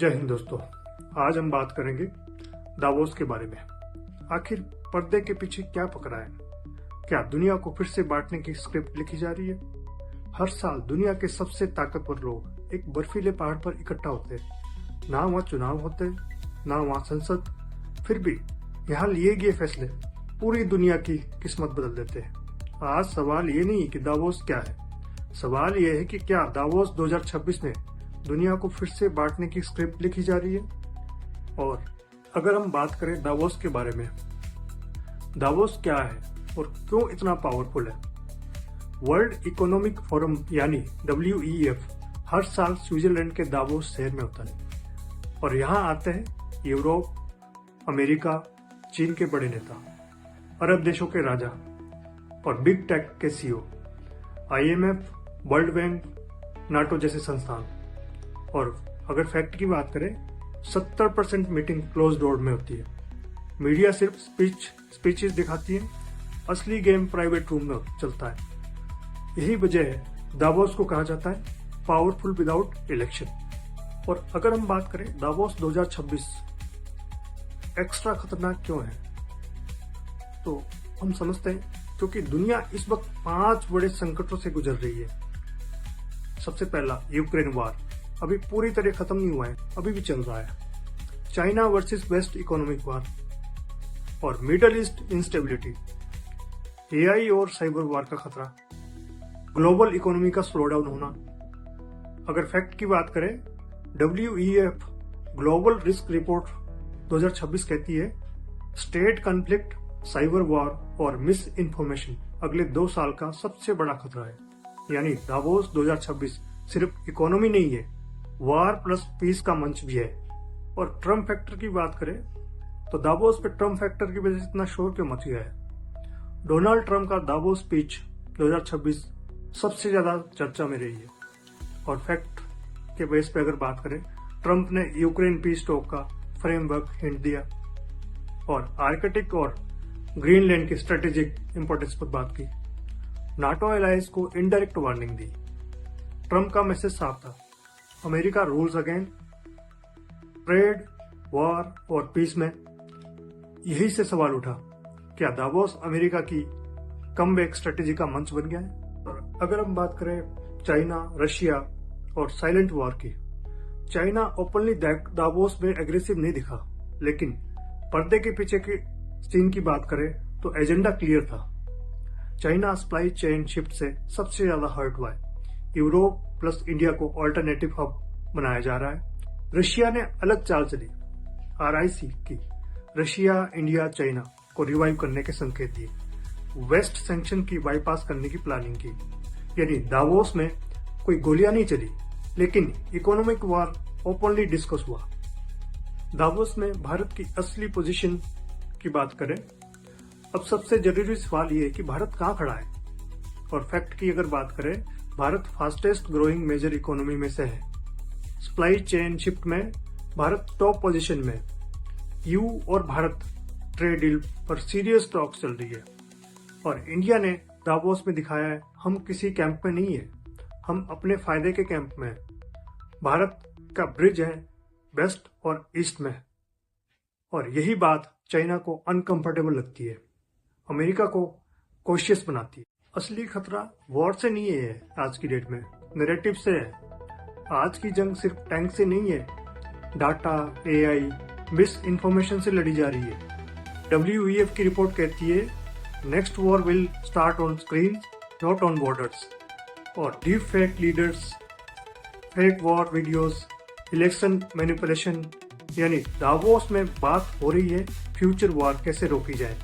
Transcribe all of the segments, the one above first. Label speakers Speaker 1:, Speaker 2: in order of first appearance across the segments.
Speaker 1: जय हिंद दोस्तों। आज हम बात करेंगे दावोस के बारे में। आखिर पर्दे के पीछे क्या पकड़ा है? क्या दुनिया को फिर से बांटने की स्क्रिप्ट लिखी जा रही है? हर साल दुनिया के सबसे ताकतवर लोग एक बर्फीले पहाड़ पर इकट्ठा होते हैं। ना वहाँ चुनाव होते, ना वहाँ संसद, फिर भी यहाँ लिए गए फैसले पूरी दुनिया की किस्मत बदल देते हैं। आज सवाल ये नहीं कि दावोस क्या है, सवाल ये है कि क्या दावोस 2026 में दुनिया को फिर से बांटने की स्क्रिप्ट लिखी जा रही है। और अगर हम बात करें दावोस के बारे में, दावोस क्या है और क्यों इतना पावरफुल है? वर्ल्ड इकोनॉमिक फोरम यानी WEF हर साल स्विट्जरलैंड के दावोस शहर में होता है और यहाँ आते हैं यूरोप, अमेरिका, चीन के बड़े नेता, अरब देशों के राजा और बिग टेक के CEO, IMF, world bank, NATO जैसे संस्थान। और अगर फैक्ट की बात करें, 70% मीटिंग क्लोज डोर में होती है। मीडिया सिर्फ स्पीचेस दिखाती है, असली गेम प्राइवेट रूम में चलता है। यही वजह है दावोस को कहा जाता है पावरफुल विदाउट इलेक्शन। और अगर हम बात करें दावोस 2026 एक्स्ट्रा खतरनाक क्यों है, तो हम समझते हैं क्योंकि दुनिया इस वक्त 5 बड़े संकटों से गुजर रही है। सबसे पहला यूक्रेन वार अभी पूरी तरह खत्म नहीं हुआ है, अभी भी चल रहा है। चाइना वर्सेस वेस्ट इकोनॉमिक वार और मिडल ईस्ट इंस्टेबिलिटी, AI और साइबर वार का खतरा, ग्लोबल इकोनॉमी का स्लो डाउन होना। अगर फैक्ट की बात करें, WEF ग्लोबल रिस्क रिपोर्ट 2026 कहती है स्टेट कॉन्फ्लिक्ट, साइबर वॉर और मिस इन्फॉर्मेशन अगले 2 साल का सबसे बड़ा खतरा है। यानी दावोस 2026 सिर्फ इकोनॉमी नहीं है, वार प्लस पीस का मंच भी है। और ट्रम्प फैक्टर की बात करें तो दावोस पे ट्रम्प फैक्टर की वजह से इतना शोर क्यों मच गया है? डोनाल्ड ट्रम्प का दावोस स्पीच 2026 सबसे ज्यादा चर्चा में रही है। और फैक्ट के बेस पे अगर बात करें, ट्रम्प ने यूक्रेन पीस टॉक का फ्रेमवर्क हिंट दिया और आर्कटिक और ग्रीनलैंड की स्ट्रेटेजिक इंपॉर्टेंस पर बात की। नाटो अलायंस को इनडायरेक्ट वार्निंग दी। ट्रम्प का मैसेज साफ था, America rules again trade, war और पीस में। यही से सवाल उठा, क्या दावोस अमेरिका की कमबैक स्ट्रेटेजी का मंच बन गया है? और अगर हम बात करें चाइना, रशिया और साइलेंट वॉर की, चाइना ओपनली दावोस में एग्रेसिव नहीं दिखा, लेकिन पर्दे के पीछे की सीन की बात करें तो एजेंडा क्लियर था। चाइना सप्लाई चेन शिफ्ट से सबसे ज्यादा हर्ट हुआ है। यूरोप प्लस इंडिया को ऑल्टरनेटिव हब बनाया जा रहा है। रशिया ने अलग चाल चली, RIC की, रशिया, इंडिया, चाइना को रिवाइव करने के संकेत दिए। वेस्ट सैंक्शन की बाईपास करने की प्लानिंग की। यानी दावोस में कोई गोलियां नहीं चली, लेकिन इकोनॉमिक वॉर ओपनली डिस्कस हुआ। दावोस में भारत की असली पोजीशन की बात करें, अब सबसे जरूरी सवाल ये है कि भारत कहाँ खड़ा है। और फैक्ट की अगर बात करें, Bharat fastest growing major economy में से है। सप्लाई चेन शिफ्ट में भारत टॉप पोजीशन में। EU और भारत ट्रेड डील पर सीरियस टॉक चल रही है। और इंडिया ने दावोस में दिखाया है हम किसी कैंप में नहीं है, हम अपने फायदे के कैंप में है। भारत का ब्रिज है वेस्ट और ईस्ट में। और यही बात चाइना को अनकंफर्टेबल लगती है, अमेरिका को कॉशियस बनाती है। असली खतरा वॉर से नहीं है, आज की डेट में नैरेटिव से है। आज की जंग सिर्फ टैंक से नहीं है, डाटा, AI, मिस इन्फॉर्मेशन से लड़ी जा रही है। WEF की रिपोर्ट कहती है next war will start on screen, not on borders. और deepfake leaders, fake war videos, election manipulation. यानी दावोस में बात हो रही है फ्यूचर वॉर कैसे रोकी जाए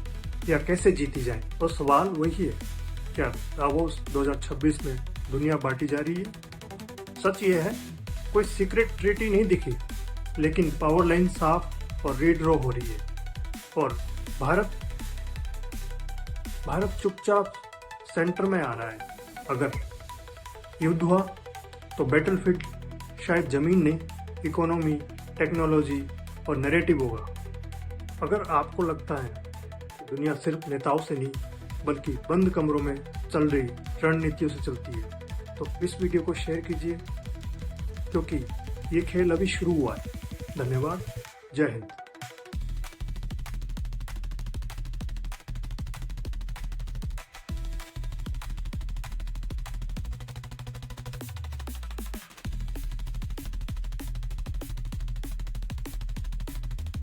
Speaker 1: या कैसे जीती जाए। तो सवाल वही है, क्या दावोस 2026 में दुनिया बांटी जा रही है? सच ये है, कोई सीक्रेट ट्रीटी नहीं दिखी, लेकिन पावर लाइन साफ और रीड्रॉ हो रही है। और भारत चुपचाप सेंटर में आ रहा है। अगर युद्ध हुआ तो बैटलफील्ड शायद जमीन नहीं, इकोनॉमी, टेक्नोलॉजी और नैरेटिव होगा। अगर आपको लगता है कि दुनिया सिर्फ नेताओं से नहीं बल्कि बंद कमरों में चल रही रणनीतियों से चलती है, तो इस वीडियो को शेयर कीजिए, क्योंकि ये खेल अभी शुरू हुआ है। धन्यवाद। जय हिंद।